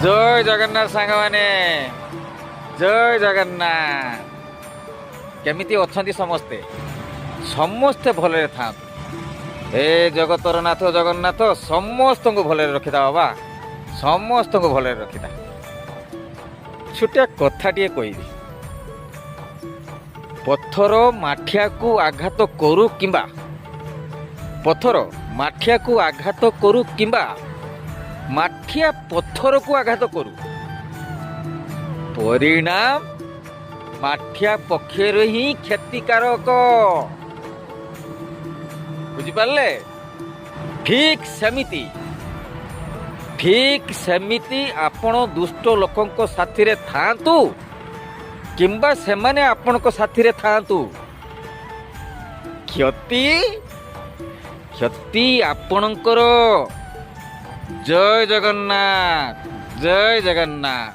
जय जगन्नाथ सांग माने जय जगन्नाथ। केमिति अछंती समस्ते समस्ते भलरे था। हे जगतर नाथ जगन्नाथ समस्त को भलरे रखिदा बाबा, समस्त को भलरे रखिदा। छोटिया कथाटिए कहबी, पत्थर माठिया को आघात करू किंबा पत्थर माठिया को आघात करू किंबा माठिया पत्थर को आघात करू, परिणाम माठिया पक्षर ही क्षतिकारक। बुझिपारे? ठीक सेमिति आपण दुष्ट लोकंक साथी रे थांतु किंबा सेमाने आपणक साथी रे थांतु, क्षति क्षति आपणकर। जय जगन्नाथ, जय जगन्नाथ।